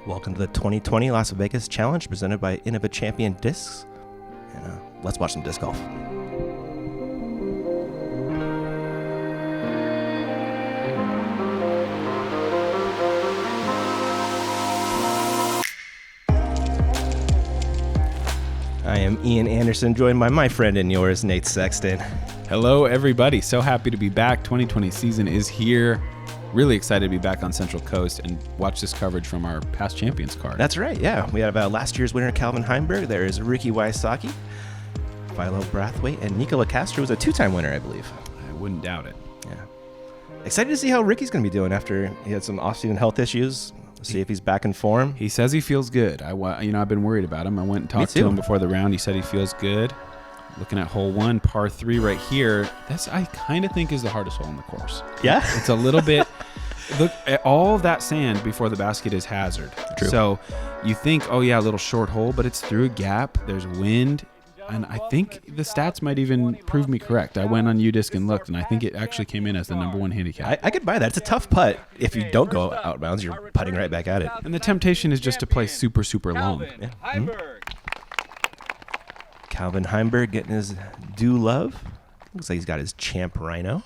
Welcome to the 2020 Las Vegas Challenge presented by Innova Champion Discs. And let's watch some disc golf. I am Ian Anderson, joined by my friend and yours, Nate Sexton. Hello, everybody. So happy to be back. 2020 season is here. Really excited to be back on Central Coast and watch this coverage from our past champions card. That's right, yeah. We have last year's winner, Calvin Heimberg. There is Ricky Wysocki, Philo Brathwaite, and Locastro was a two-time winner, I believe. I wouldn't doubt it. Yeah. Excited to see how Ricky's going to be doing after he had some off-season health issues. See if he's back in form. He says he feels good. I've been worried about him. I went and talked to him before the round. He said he feels good. Looking at hole 1, par 3 right here. This I kind of think is the hardest hole in the course. Yeah? It's a little bit... Look at all of that sand before the basket is hazard. True. So you think, oh yeah, a little short hole, but it's through a gap. There's wind. And I think the stats might even prove me correct. I went on UDisc and looked, and I think it actually came in as the number 1 handicap. I could buy that. It's a tough putt. If you don't go out of bounds, you're putting right back at it. And the temptation is just to play super, super long. Yeah. Calvin Heinberg getting his due love. Looks like he's got his champ rhino.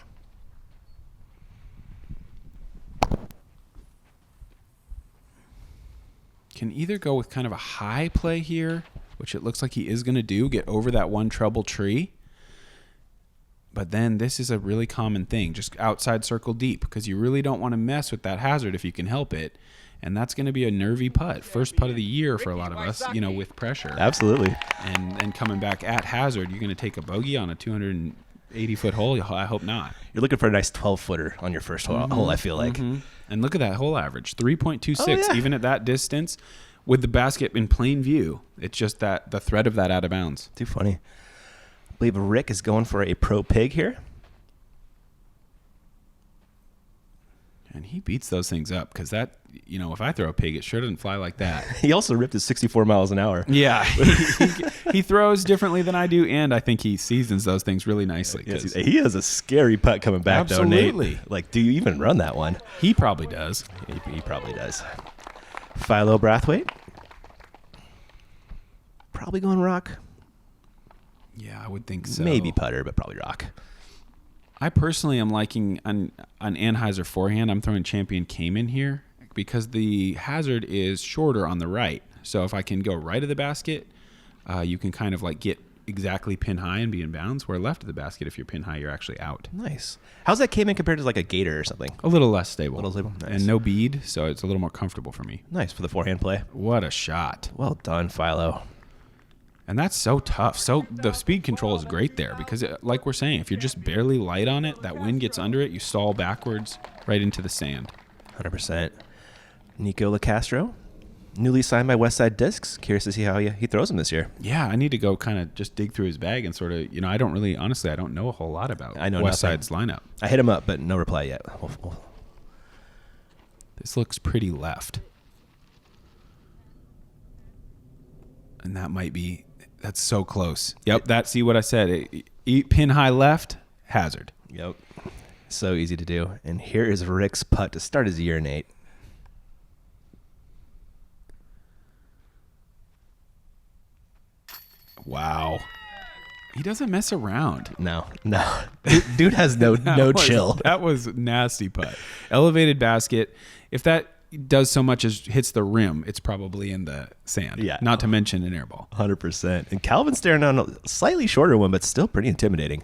Can either go with kind of a high play here, which it looks like he is going to do, get over that one treble tree. But then this is a really common thing, just outside circle deep, because you really don't want to mess with that hazard if you can help it. And that's going to be a nervy putt. First putt of the year for a lot of us, with pressure. Absolutely. And coming back at hazard, you're going to take a bogey on a 280-foot hole? I hope not. You're looking for a nice 12-footer on your first hole, I feel like. Mm-hmm. And look at that hole average, 3.26, even at that distance. With the basket in plain view, it's just that the threat of that out of bounds. Too funny. I believe Rick is going for a pro pig here. And he beats those things up because that, if I throw a pig, it sure doesn't fly like that. He also ripped his 64 miles an hour. Yeah. He throws differently than I do, and I think he seasons those things really nicely. Yes, he has a scary putt coming back, absolutely. Though, Nate. Like, do you even run that one? He probably does. He probably does. Philo Brathwaite. Probably going rock. Yeah, I would think so. Maybe putter, but probably rock. I personally am liking an Anheuser forehand. I'm throwing Champion Cayman here because the hazard is shorter on the right. So if I can go right of the basket, you can kind of like get exactly pin high and be in bounds, where left of the basket, if you're pin high, you're actually out. Nice. How's that Cayman compared to like a Gator or something? A little less stable. A little stable. Nice. And no bead, so it's a little more comfortable for me. Nice for the forehand play. What a shot. Well done, Philo. And that's so tough. So the speed control is great there because, like we're saying, if you're just barely light on it, that wind gets under it, you stall backwards right into the sand. 100%. Nico Locastro, newly signed by Westside Discs. Curious to see how he throws them this year. Yeah, I need to go kind of just dig through his bag and sort of, I don't really, honestly, I don't know a whole lot about Westside's lineup. I hit him up, but no reply yet. This looks pretty left. And that might be... That's so close. Yep, see what I said. Pin high left, hazard. Yep. So easy to do. And here is Rick's putt to start his year, Nate. Wow. He doesn't mess around. No. Dude has no chill. That was nasty putt. Elevated basket. If that does so much as hits the rim, it's probably in the sand. Yeah. Not to mention an air ball. 100%. And Calvin's staring down a slightly shorter one, but still pretty intimidating.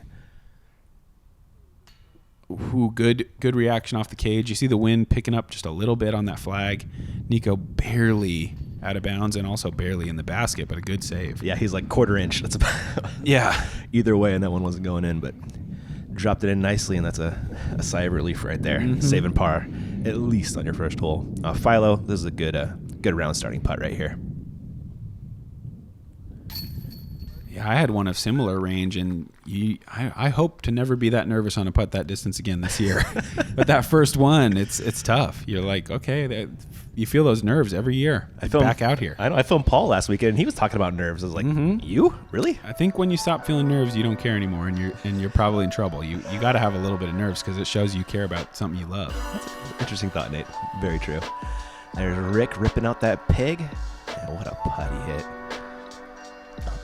Ooh, good reaction off the cage. You see the wind picking up just a little bit on that flag. Nico barely out of bounds and also barely in the basket, but a good save. Yeah, he's like quarter inch. That's about yeah. Either way, and that one wasn't going in, but dropped it in nicely, and that's a sigh of relief right there. Mm-hmm. Saving par, at least on your first hole. Philo, this is a good round starting putt right here. Yeah, I had one of similar range, and I hope to never be that nervous on a putt that distance again this year. But that first one, it's tough. You're like, okay, you feel those nerves every year. Back out here. I know. I filmed Paul last weekend, and he was talking about nerves. I was like, You really? I think when you stop feeling nerves, you don't care anymore, and you're probably in trouble. You got to have a little bit of nerves because it shows you care about something you love. That's an interesting thought, Nate. Very true. There's Rick ripping out that pig. And what a putt he hit.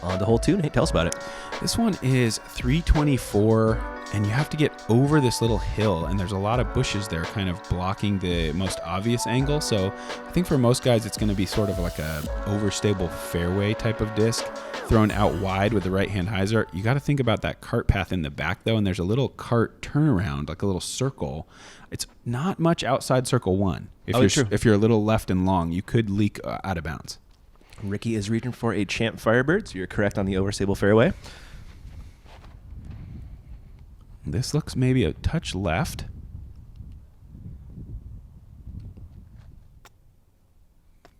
On the hole 2, Nate, tell us about it. This one is 324, and you have to get over this little hill, and there's a lot of bushes there kind of blocking the most obvious angle. So I think for most guys, it's going to be sort of like a overstable fairway type of disc thrown out wide with the right-hand hyzer. You got to think about that cart path in the back, though, and there's a little cart turnaround, like a little circle. It's not much outside circle 1. If you're a little left and long, you could leak out of bounds. Ricky is reaching for a Champ Firebird, so you're correct on the overstable fairway. This looks maybe a touch left.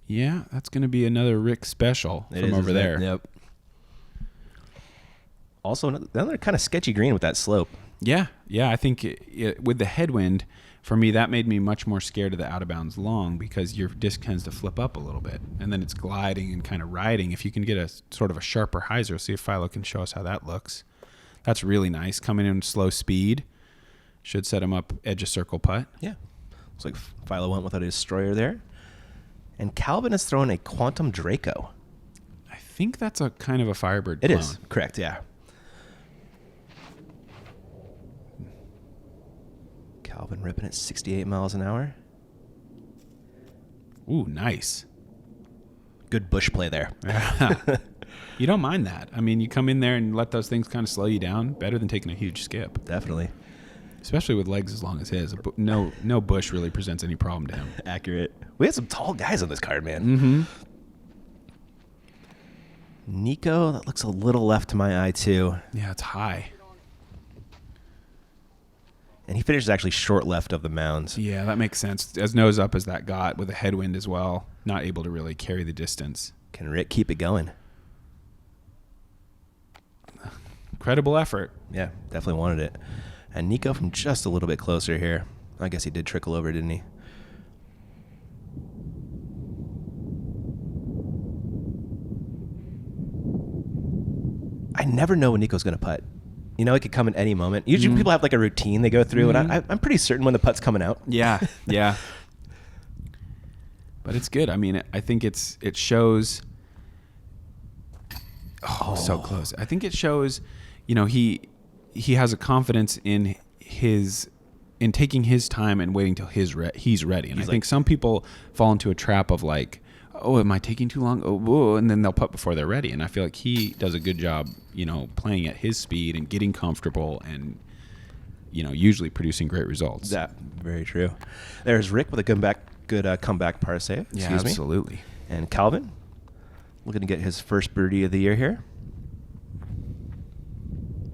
Yeah, that's going to be another Rick special from over there. Yep. Also, another kind of sketchy green with that slope. Yeah, I think with the headwind, for me, that made me much more scared of the out-of-bounds long because your disc tends to flip up a little bit, and then it's gliding and kind of riding. If you can get a sort of a sharper hyzer, see if Philo can show us how that looks. That's really nice. Coming in slow speed. Should set him up edge of circle putt. Yeah. Looks like Philo went with a destroyer there. And Calvin is throwing a Quantum Draco. I think that's a kind of a Firebird clone. It is. Correct, yeah. Calvin ripping at 68 miles an hour. Ooh, nice. Good bush play there. You don't mind that. I mean, you come in there and let those things kind of slow you down. Better than taking a huge skip. Definitely. Especially with legs as long as his. No bush really presents any problem to him. Accurate. We had some tall guys on this card, man. Mm-hmm. Nico, that looks a little left to my eye, too. Yeah, it's high. And he finishes actually short left of the mounds. Yeah, that makes sense. As nose up as that got with a headwind as well. Not able to really carry the distance. Can Rick keep it going? Incredible effort. Yeah, definitely wanted it. And Nico from just a little bit closer here. I guess he did trickle over, didn't he? I never know when Nico's going to putt. You know, it could come in any moment. Usually people have like a routine they go through, and I'm pretty certain when the putt's coming out. Yeah. But it's good. I mean, I think it shows... Oh, so close. I think it shows, he has a confidence in taking his time and waiting till he's ready. And I think some people fall into a trap of like, oh, am I taking too long? Oh, whoa, and then they'll putt before they're ready. And I feel like he does a good job, playing at his speed and getting comfortable and, usually producing great results. Yeah, very true. There's Rick with a good comeback par save. Yeah, absolutely. Me. And Calvin looking to get his first birdie of the year here.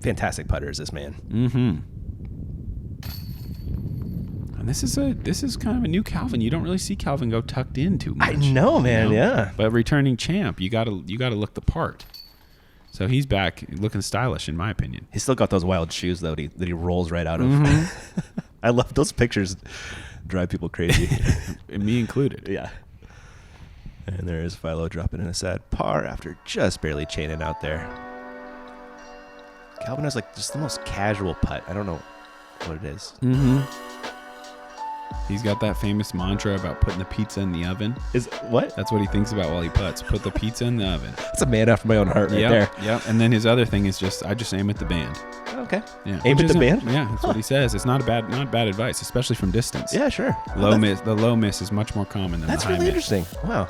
Fantastic putter is this man. Mm-hmm. And this is kind of a new Calvin. You don't really see Calvin go tucked in too much. I know, man. Yeah. But returning champ, you gotta look the part. So he's back looking stylish, in my opinion. He's still got those wild shoes though that he rolls right out of. I love those pictures. Drive people crazy. Me included. Yeah. And there is Philo dropping in a sad par after just barely chaining out there. Calvin has like just the most casual putt. I don't know what it is. Mm-hmm. He's got that famous mantra about putting the pizza in the oven. Is what? That's what he thinks about while he putts. Put the pizza in the oven. That's a man after my own heart right there. Yep. And then his other thing is I just aim at the band. Okay. Yeah. Aim at the band? Yeah, that's what he says. It's not bad advice, especially from distance. Yeah, sure. The low miss is much more common than the high miss. That's really interesting. Wow.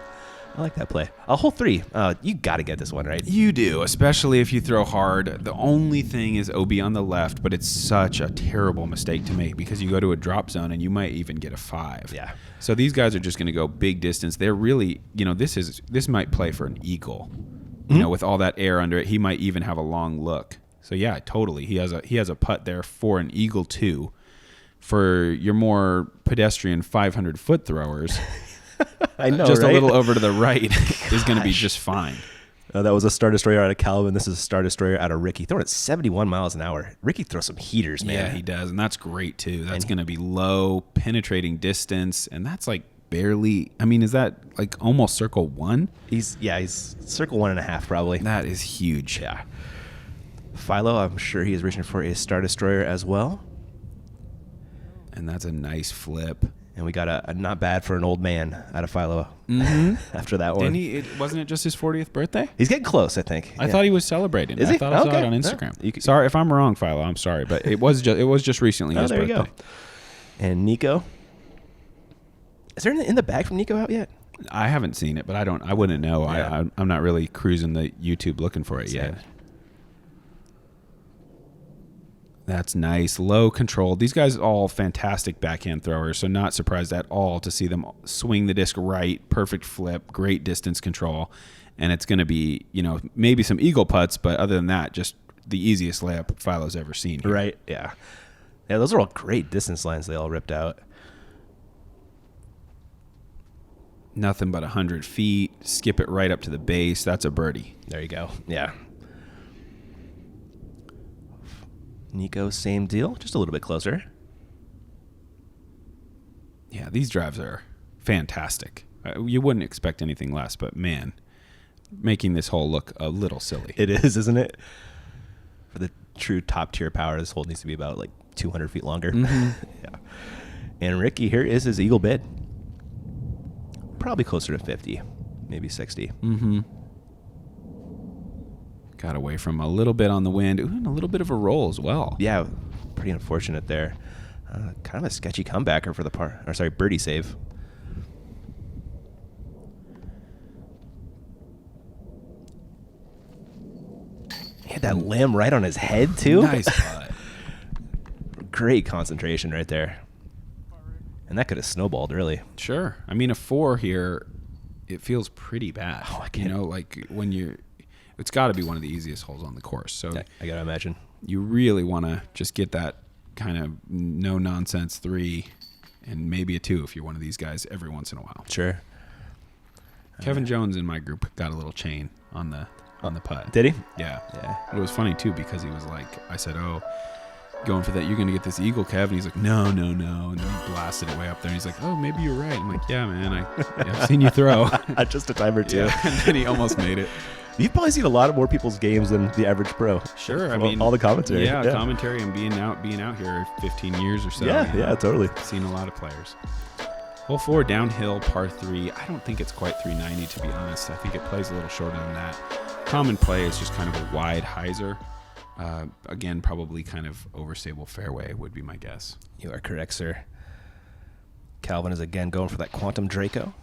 I like that play. Hole 3. You got to get this one, right? You do, especially if you throw hard. The only thing is OB on the left, but it's such a terrible mistake to make because you go to a drop zone and you might even get a 5. Yeah. So these guys are just going to go big distance. They're really, this might play for an eagle. With all that air under it, he might even have a long look. So yeah, totally. He has a putt there for an eagle 2. For your more pedestrian 500-foot throwers. I know, just right? a little over to the right is going to be just fine. That was a Star Destroyer out of Calvin. This is a Star Destroyer out of Ricky. Throwing at 71 miles an hour. Ricky throws some heaters, man. Yeah, he does, and that's great, too. That's going to be low, penetrating distance, and that's like barely... I mean, is that like almost circle 1? He's circle 1.5, probably. That is huge. Yeah. Philo, I'm sure he is reaching for a Star Destroyer as well. And that's a nice flip. And we got a not bad for an old man out of Philo after that one. Wasn't it just his 40th birthday? He's getting close, I think. I thought he was celebrating. Is he? I thought I saw Okay. it on Instagram. Yeah. Sorry if I'm wrong, Philo. I'm sorry, but it was just recently his there birthday. you go. And Nico. Is there anything in the bag from Nico out yet? I haven't seen it, but I wouldn't know. Yeah. I'm not really cruising the YouTube looking for it yet. That's nice. Low control. These guys are all fantastic backhand throwers, so not surprised at all to see them swing the disc right, perfect flip, great distance control. And it's going to be, maybe some eagle putts, but other than that, just the easiest layup Philo's ever seen here. Right, yeah. Yeah, those are all great distance lines they all ripped out. Nothing but 100 feet. Skip it right up to the base. That's a birdie. There you go. Yeah. Nico, same deal, just a little bit closer. Yeah, these drives are fantastic. You wouldn't expect anything less, but man, making this hole look a little silly. It is, isn't it? For the true top tier power, this hole needs to be about like 200 feet longer. Yeah. And Ricky, here is his eagle bid. Probably closer to 50, maybe 60. Got away from a little bit on the wind. Ooh, and a little bit of a roll as well. Yeah, pretty unfortunate there. Kind of a sketchy comebacker for the birdie save. He had that limb right on his head, too. Nice putt. Great concentration right there. And that could have snowballed, really. Sure. I mean, a 4 here, it feels pretty bad. Oh, I can't. Like when it's got to be one of the easiest holes on the course. So I got to imagine. You really want to just get that kind of no-nonsense 3 and maybe a 2 if you're one of these guys every once in a while. Sure. Kevin Jones in my group got a little chain on the putt. Did he? Yeah. Yeah. It was funny, too, because he was like, I said, oh, going for that, you're going to get this eagle, Kev. And he's like, no. And then he blasted it way up there. And he's like, oh, maybe you're right. I'm like, yeah, man, I've seen you throw. Just a time or two. Yeah. And then he almost made it. You've probably seen a lot of more people's games than the average pro. Sure, I mean all the commentary. Yeah, commentary and being out here 15 years or so. Yeah, totally. Seen a lot of players. Hole 4, downhill, par 3. I don't think it's quite 390 to be honest. I think it plays a little shorter than that. Common play is just kind of a wide hyzer. Again, probably kind of overstable fairway would be my guess. You are correct, sir. Calvin is again going for that Quantum Draco.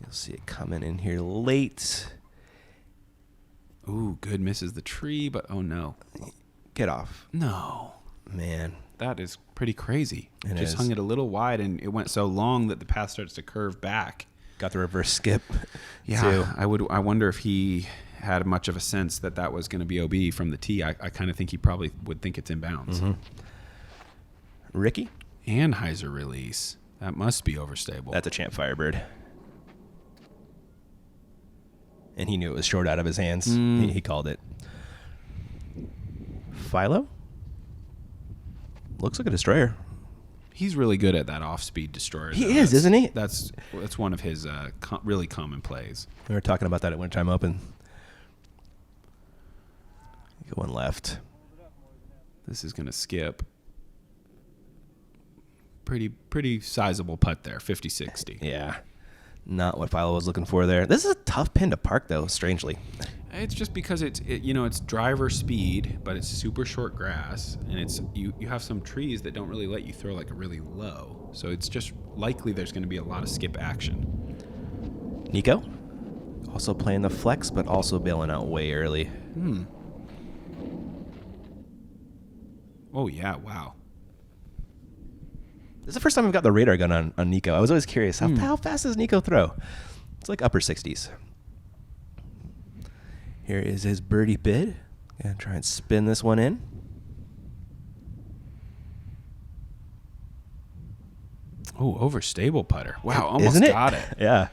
You'll see it coming in here late. Ooh, good. Misses the tree, but oh no. Get off. No. Man. That is pretty crazy. It just is. hung it a little wide, and it went so long that the path starts to curve back. Got the reverse skip. Yeah, too. I wonder if he had much of a sense that was going to be OB from the tee. I kind of think he probably would think it's in bounds. Ricky? And hyzer release. That must be overstable. That's a Champ Firebird. And he knew it was short out of his hands. He called it. Philo? Looks like a destroyer. He's really good at that off-speed destroyer. He is, isn't he? That's one of his really common plays. We were talking about that at Wintertime Open. Going left. This is going to skip. Pretty sizable putt there, 50-60. Yeah. Not what Philo was looking for there. This is a tough pin to park, though, strangely. It's just because it's driver speed, but it's super short grass, and it's you have some trees that don't really let you throw like really low. So it's just likely there's going to be a lot of skip action. Nico? Also playing the flex, but also bailing out way early. Oh, yeah, wow. This is the first time I've got the radar gun on Nico. I was always curious, how fast does Nico throw? It's like upper 60s. Here is his birdie bid. Gonna try and spin this one in. Oh, overstable putter. Wow, almost Isn't it? got it. Yeah.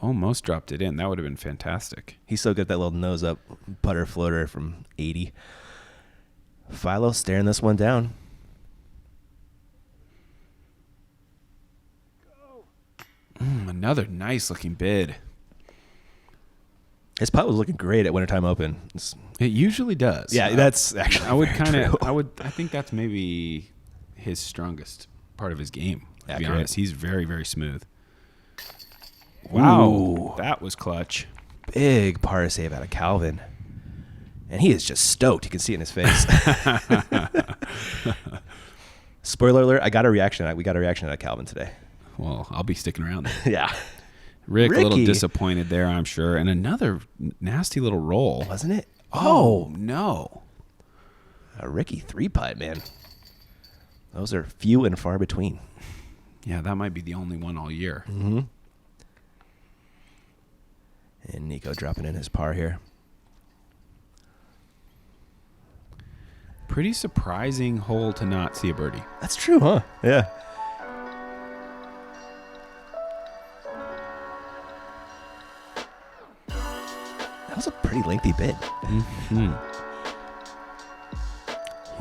Almost dropped it in. That would have been fantastic. He's so good at that little nose up putter floater from 80. Philo staring this one down. Another nice looking bid. His putt was looking great at Wintertime Open. It usually does. Yeah, that's actually I would very kind of true. I think that's maybe his strongest part of his game. To be Accurate. honest, he's very, very smooth. Wow, Ooh. that was clutch. Big par save out of Calvin. And he is just stoked. You can see it in his face. Spoiler alert, we got a reaction out of Calvin today. Well, I'll be sticking around then. Yeah. Rick, Ricky. a little disappointed there, I'm sure. And another nasty little roll. Wasn't it? Oh, no. A Ricky 3-putt, man. Those are few and far between. Yeah, that might be the only one all year. Mm-hmm. And Nico dropping in his par here. Pretty surprising hole to not see a birdie. That's true, huh? Yeah. That was a pretty lengthy bid. Mm-hmm.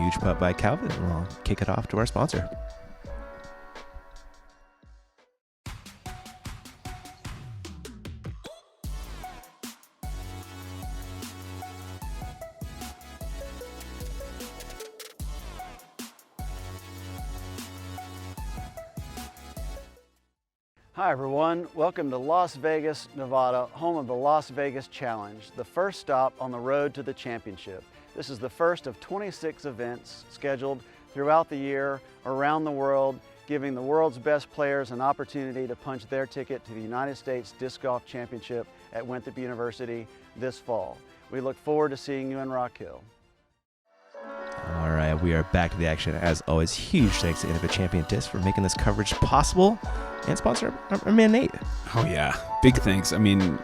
Huge putt by Calvin. We'll kick it off to our sponsor. Hi everyone, welcome to Las Vegas, Nevada, home of the Las Vegas Challenge, the first stop on the road to the championship. This is the first of 26 events scheduled throughout the year around the world, giving the world's best players an opportunity to punch their ticket to the United States Disc Golf Championship at Winthrop University this fall. We look forward to seeing you in Rock Hill. All right, we are back to the action. As always, huge thanks to Innova Champion Disc for making this coverage possible and sponsor our man Nate. Oh, yeah. Big thanks. I mean,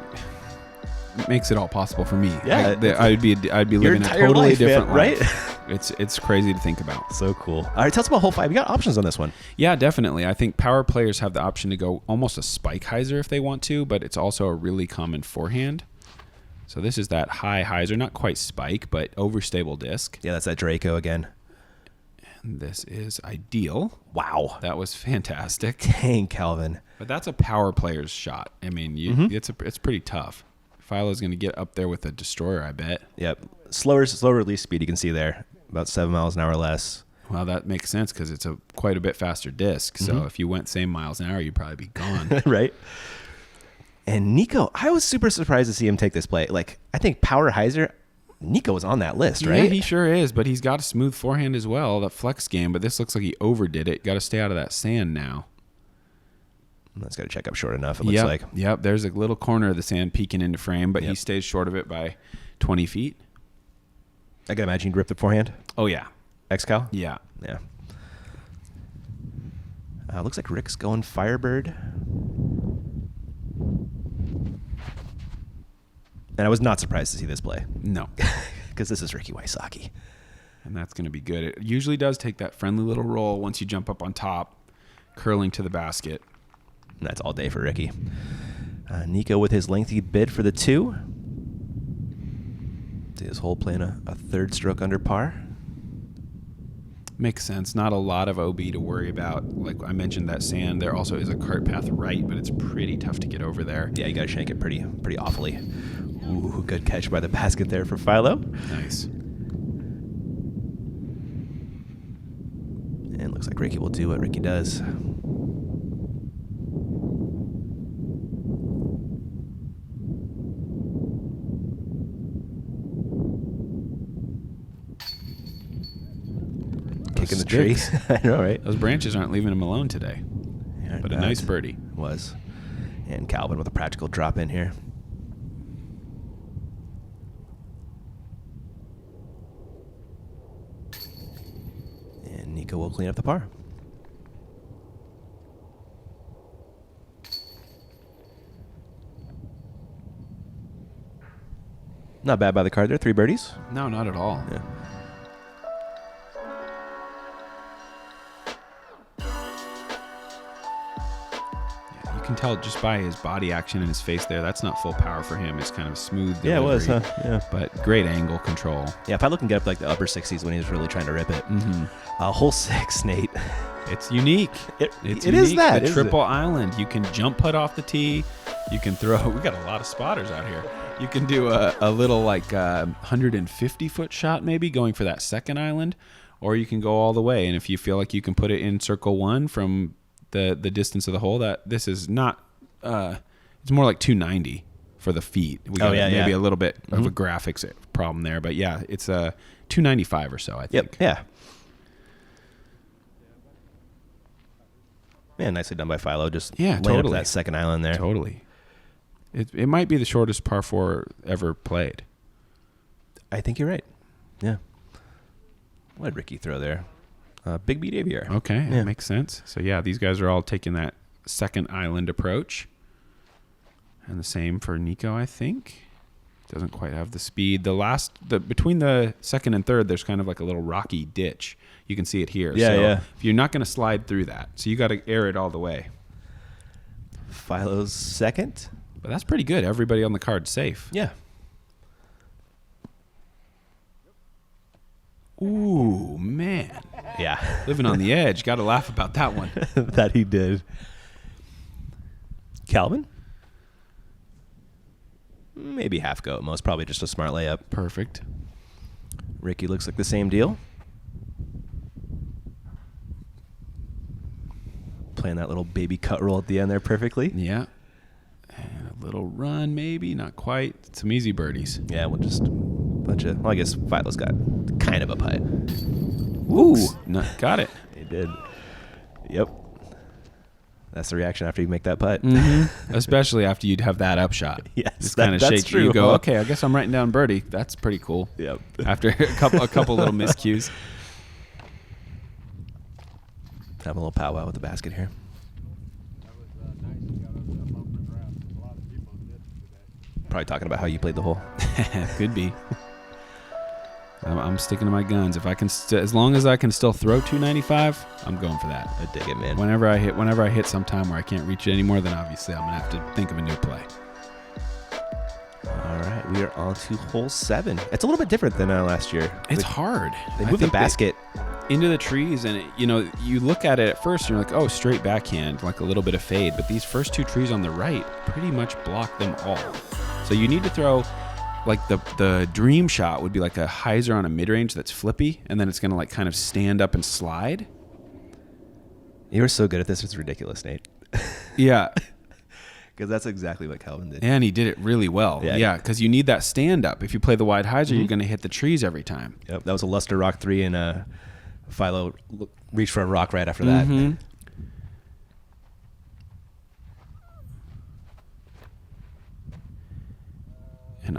it makes it all possible for me. Yeah, I'd be Your living a entire totally life, different man, life. right? It's crazy to think about. So cool. All right, tell us about hole 5. You got options on this one. Yeah, definitely. I think power players have the option to go almost a spike hyzer if they want to, but it's also a really common forehand. So this is that high hyzer, not quite spike, but overstable disc. Yeah, that's that Draco again. And this is ideal. Wow. That was fantastic. Dang, Calvin. But that's a power player's shot. I mean, it's pretty tough. Philo's going to get up there with a destroyer, I bet. Yep. Slower release speed you can see there. About 7 miles an hour less. Well, that makes sense because it's quite a bit faster disc. So if you went same miles an hour, you'd probably be gone. Right? And Nico, I was super surprised to see him take this play. Like, I think power hyzer, Nico was on that list, right? Yeah, he sure is, but he's got a smooth forehand as well, that flex game, but this looks like he overdid it. Got to stay out of that sand now. That's got to check up short enough, it looks like. Yep, there's a little corner of the sand peeking into frame, but he stays short of it by 20 feet. I can imagine you'd rip the forehand. Oh, yeah. X-Cal? Yeah. Yeah. Looks like Rick's going Firebird. And I was not surprised to see this play. No. Because this is Ricky Wysocki. And that's going to be good. It usually does take that friendly little roll once you jump up on top, curling to the basket. And that's all day for Ricky. Nico with his lengthy bid for the 2. See his hole playing a third stroke under par. Makes sense. Not a lot of OB to worry about. Like I mentioned, that sand, there also is a cart path right, but it's pretty tough to get over there. Yeah, you got to shank it pretty awfully. Ooh, good catch by the basket there for Philo. Nice. And looks like Ricky will do what Ricky does. Kicking the tree. I know, right? Those branches aren't leaving him alone today. Yeah, But a nice birdie. Was. And Calvin with a practical drop in here. And Nico will clean up the par. Not bad by the card there. 3 birdies. No, not at all. Yeah. You can tell just by his body action and his face there, that's not full power for him. It's kind of smooth delivery. Yeah, it was, huh? Yeah. But great angle control. Yeah, if I look and get up like the upper 60s when he was really trying to rip it. Mm-hmm. Hole 6, Nate. It's unique. It It's is unique. that, The isn't it? triple island. You can jump putt off the tee. You can throw. We got a lot of spotters out here. You can do a little like 150-foot shot maybe going for that second island, or you can go all the way. And if you feel like you can put it in circle 1 from the distance of the hole, that this is not, it's more like 290 for the feet. We got maybe a little bit of a graphics problem there, but yeah, it's 295 or so, I think. Yep. Yeah. Man, nicely done by Philo. Just laying up that second island there. Totally. It might be the shortest par 4 ever played. I think you're right. Yeah. What did Ricky throw there? Big beat aviator. Okay, that makes sense. So yeah, these guys are all taking that second island approach. And the same for Nico, I think. Doesn't quite have the speed. Between the second and third, there's kind of like a little rocky ditch. You can see it here. Yeah, so if you're not going to slide through that, so you got to air it all the way. Philo's second. But that's pretty good. Everybody on the card's safe. Yeah. Ooh, man. Yeah. Living on the edge. Got to laugh about that one. That he did. Calvin? Maybe half go at most. Probably just a smart layup. Perfect. Ricky looks like the same deal. Playing that little baby cut roll at the end there perfectly. Yeah. And a little run, maybe. Not quite. Some easy birdies. Yeah, we'll just I guess Philo's got kind of a putt. Ooh. No, got it. He did. Yep. That's the reaction after you make that putt. Mm-hmm. Especially after you'd have that upshot. Yes, it's kind of shaky. True. You go, okay, I guess I'm writing down birdie. That's pretty cool. Yep. After a couple little miscues. Have a little powwow with the basket here. Probably talking about how you played the hole. Could be. I'm sticking to my guns. If I can, as long as I can still throw 295, I'm going for that. I dig it, man. Whenever I hit sometime where I can't reach it anymore, then obviously I'm gonna have to think of a new play. All right, we are on to hole 7. It's a little bit different than last year. It's hard. They moved the basket into the trees, and you look at it at first, and you're like, oh, straight backhand, like a little bit of fade. But these first 2 trees on the right pretty much block them all. So you need to throw. Like the dream shot would be like a hyzer on a mid-range that's flippy, and then it's going to like kind of stand up and slide. You were so good at this. It's ridiculous, Nate. Yeah. Because that's exactly what Calvin did. And he did it really well. Yeah, because you need that stand up. If you play the wide hyzer, you're going to hit the trees every time. Yep, that was a Luster Rock 3, and Philo reached for a rock right after that. Mm-hmm. And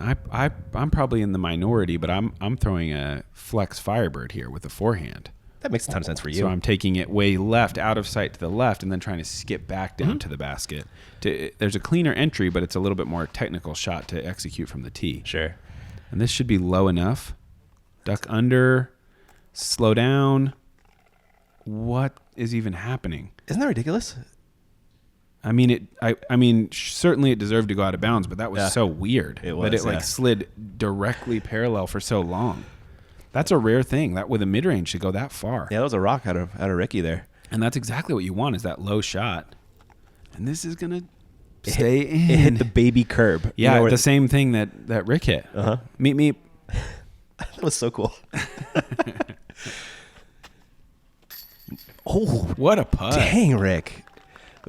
I'm probably in the minority, but I'm throwing a flex Firebird here with a forehand. That makes a ton of sense for you. So I'm taking it way left, out of sight to the left, and then trying to skip back down to the basket. There's a cleaner entry, but it's a little bit more technical shot to execute from the tee. Sure. And this should be low enough. Duck under, slow down. What is even happening? Isn't that ridiculous? I mean, certainly it deserved to go out of bounds, but that was so weird. It was, that it slid directly parallel for so long. That's a rare thing. That with a mid range to go that far. Yeah, that was a rock out of Ricky there. And that's exactly what you want is that low shot. And this is gonna stay in. It hit the baby curb. Yeah, the same thing that Rick hit. Meet me. That was so cool. Oh, what a putt! Dang, Rick.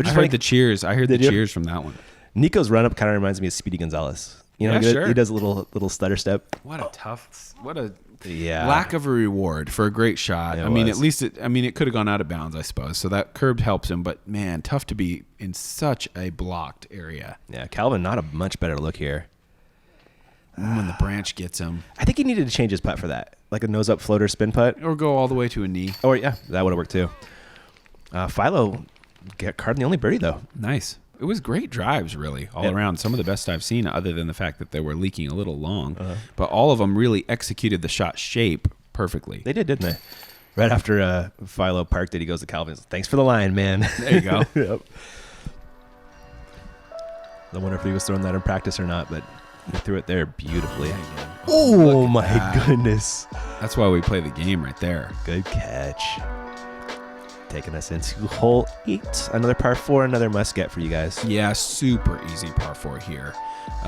I heard the cheers. I heard the cheers from that one. Nico's run up kind of reminds me of Speedy Gonzalez. You know, sure. He does a little stutter step. What a lack of a reward for a great shot. At least it could have gone out of bounds, I suppose. So that curb helps him, but man, tough to be in such a blocked area. Yeah, Calvin, not a much better look here. When the branch gets him. I think he needed to change his putt for that. Like a nose up floater spin putt. Or go all the way to a knee. Or yeah, that would have worked too. Philo carding the only birdie though. Nice. It was great drives, really, all around. Some of the best I've seen, other than the fact that they were leaking a little long. But all of them really executed the shot shape perfectly. They did, didn't they? Right after Philo parked it, he goes to Calvin. Thanks for the line, man. There you go. Yep. I wonder if he was throwing that in practice or not, but he threw it there beautifully. Oh, my goodness. That's why we play the game right there. Good catch. taking us into hole 8. Another par 4, another must get for you guys. Yeah, super easy par 4 here.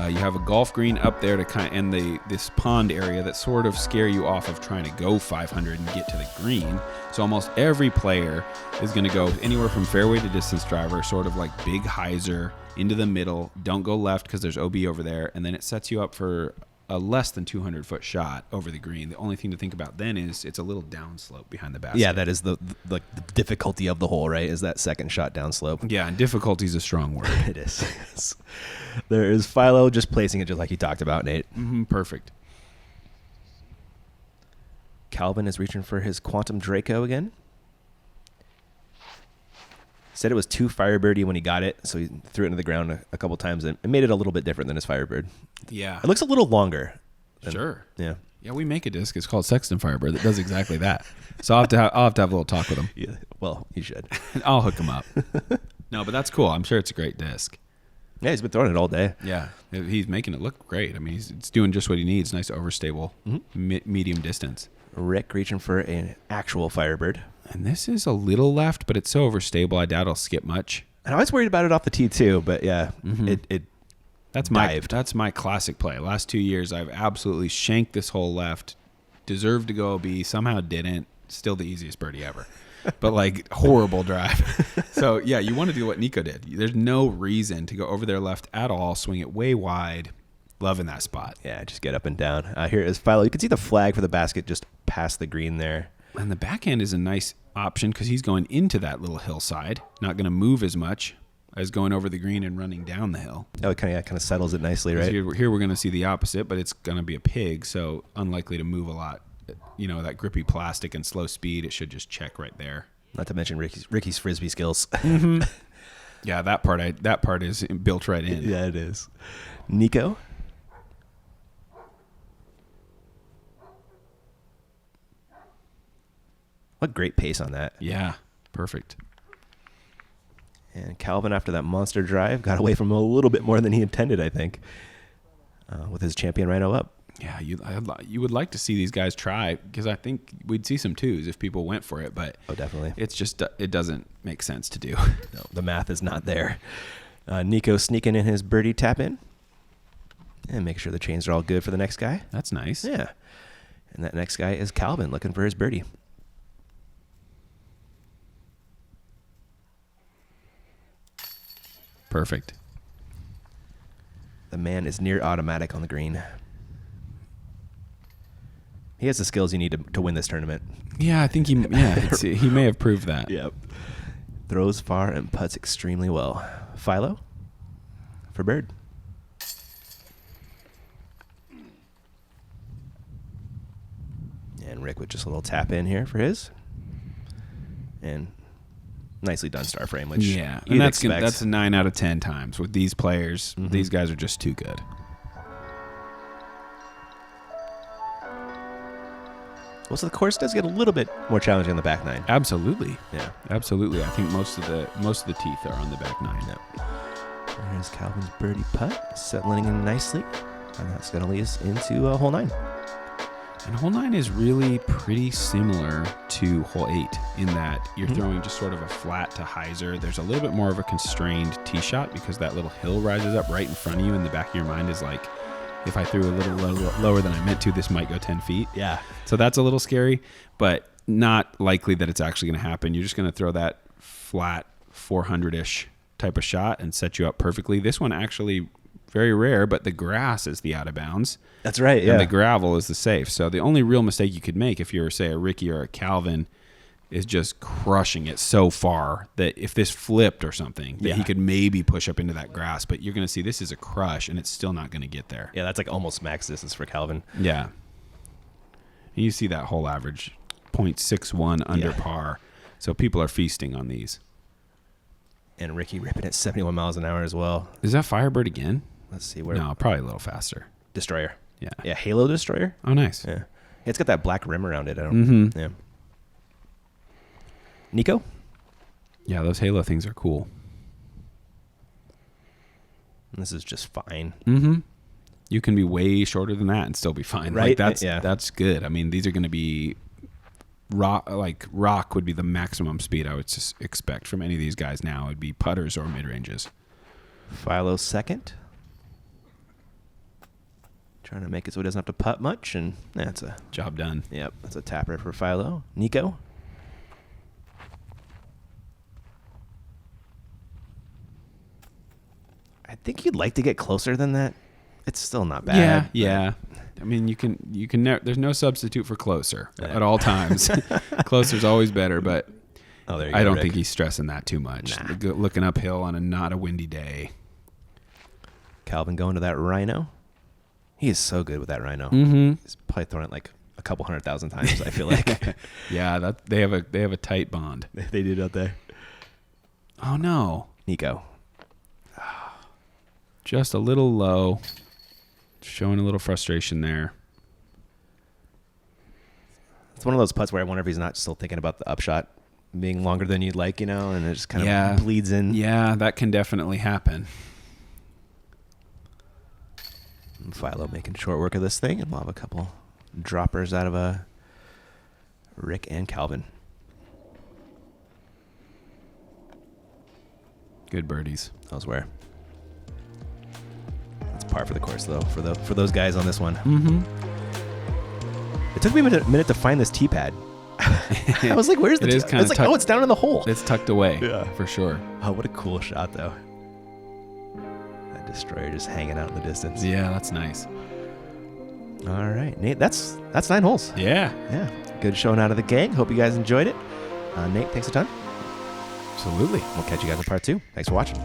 You have a golf green up there to and this pond area that sort of scare you off of trying to go 500 and get to the green. So almost every player is going to go anywhere from fairway to distance driver, sort of like big hyzer into the middle. Don't go left because there's OB over there, and then it sets you up for a less than 200-foot shot over the green. The only thing to think about then is it's a little downslope behind the basket. Yeah, that is the difficulty of the hole, right? Is that second shot downslope? Yeah, and difficulty is a strong word. It is. Yes. There is Philo just placing it just like you talked about, Nate. Perfect. Calvin is reaching for his Quantum Draco again. Said it was too Firebirdy when he got it, so he threw it into the ground a couple times and it made it a little bit different than his Firebird. Yeah. It looks a little longer. Sure. Yeah. Yeah, we make a disc. It's called Sexton Firebird that does exactly that. So I'll have to have a little talk with him. Yeah. Well, you should. I'll hook him up. No, but that's cool. I'm sure it's a great disc. Yeah, he's been throwing it all day. Yeah, he's making it look great. I mean, it's doing just what he needs. Nice overstable, medium distance. Rick reaching for an actual Firebird. And this is a little left, but it's so overstable. I doubt I'll skip much. And I was worried about it off the tee too, but yeah, it that's dived. That's my classic play. Last 2 years, I've absolutely shanked this hole left. Deserved to go OB, somehow didn't. Still the easiest birdie ever. But like horrible drive. So yeah, you want to do what Nico did. There's no reason to go over there left at all. Swing it way wide. Loving that spot. Yeah, just get up and down. Here is Philo. You can see the flag for the basket just past the green there. And the backhand is a nice option because he's going into that little hillside. Not going to move as much as going over the green and running down the hill. Oh, it kind of settles it nicely, right? Here we're going to see the opposite, but it's going to be a pig, so unlikely to move a lot. You know, that grippy plastic and slow speed, it should just check right there. Not to mention Ricky's Frisbee skills. Yeah, that part is built right in. Yeah, it is. Nico. What great pace on that. Yeah, perfect. And Calvin, after that monster drive, got away from him a little bit more than he intended, I think, with his champion Rhino up. Yeah, you would like to see these guys try because I think we'd see some twos if people went for it, but definitely. It's just it doesn't make sense to do. No, the math is not there. Nico sneaking in his birdie tap in and making sure the chains are all good for the next guy. That's nice. Yeah. And that next guy is Calvin looking for his birdie. Perfect. The man is near automatic on the green. He has the skills you need to win this tournament. Yeah, I think he may have proved that. Yep. Throws far and putts extremely well. Philo for bird. And Rick with just a little tap in here for his. And nicely done star frame, which yeah, you'd and that's expect. 9 out of 10 times with these players. These guys are just too good. Well, so the course does get a little bit more challenging on the back nine. Absolutely. Yeah. Absolutely. I think most of the teeth are on the back nine. Yep. There's Calvin's birdie putt, settling in nicely. And that's going to lead us into hole 9. And hole 9 is really pretty similar to hole 8 in that you're throwing just sort of a flat to hyzer. There's a little bit more of a constrained tee shot because that little hill rises up right in front of you, and the back of your mind is like, if I threw a little lower than I meant to, this might go 10 feet. Yeah. So that's a little scary, but not likely that it's actually going to happen. You're just going to throw that flat 400-ish type of shot and set you up perfectly. This one actually very rare, but the grass is the out of bounds. That's right, yeah. And the gravel is the safe. So the only real mistake you could make if you're, say, a Ricky or a Calvin is just crushing it so far that if this flipped or something, that he could maybe push up into that grass. But you're going to see this is a crush, and it's still not going to get there. Yeah, that's like almost max distance for Calvin. Yeah. And you see that whole average 0.61 under par. So people are feasting on these. And Ricky ripping at 71 miles an hour as well. Is that Firebird again? Let's see where. No, probably a little faster. Destroyer. Yeah. Yeah, Halo Destroyer. Oh, nice. Yeah. It's got that black rim around it. I don't. Yeah. Nico? Yeah, those Halo things are cool. This is just fine. Mm-hmm. You can be way shorter than that and still be fine. Right? Like that's good. I mean, these are going to be rock would be the maximum speed I would expect from any of these guys now. It'd be putters or mid-ranges. Philo second. Trying to make it so he doesn't have to putt much, and that's a Job done. Yep, that's a tapper for Philo. Nico. I think you'd like to get closer than that. It's still not bad. Yeah. I mean, you can there's no substitute for closer at all times. Closer's always better, but there you I go, don't Rick. think he's stressing that too much. Nah. Looking uphill on a not a windy day. Calvin going to that Rhino. He is so good with that Rhino. Mm-hmm. He's probably thrown it like a couple 100,000 times, I feel like. Yeah, they have a tight bond. They did out there. Oh no. Nico. Just a little low. Showing a little frustration there. It's one of those putts where I wonder if he's not still thinking about the upshot being longer than you'd like, and it just kind of bleeds in. Yeah, that can definitely happen. And Philo making short work of this thing, and we'll have a couple droppers out of Rick and Calvin. Good birdies. Those were. That's par for the course, though, for those guys on this one. Mm-hmm. It took me a minute to find this tee pad. I was like, "Where's the?" It is tee? kinda It's like, "Oh, it's down in the hole." It's tucked away. Yeah. For sure. Oh, what a cool shot, though. That destroyer just hanging out in the distance. Yeah, that's nice. All right, Nate. That's 9 holes. Yeah. Yeah, good showing out of the gang. Hope you guys enjoyed it. Nate, thanks a ton. Absolutely. We'll catch you guys in part 2. Thanks for watching.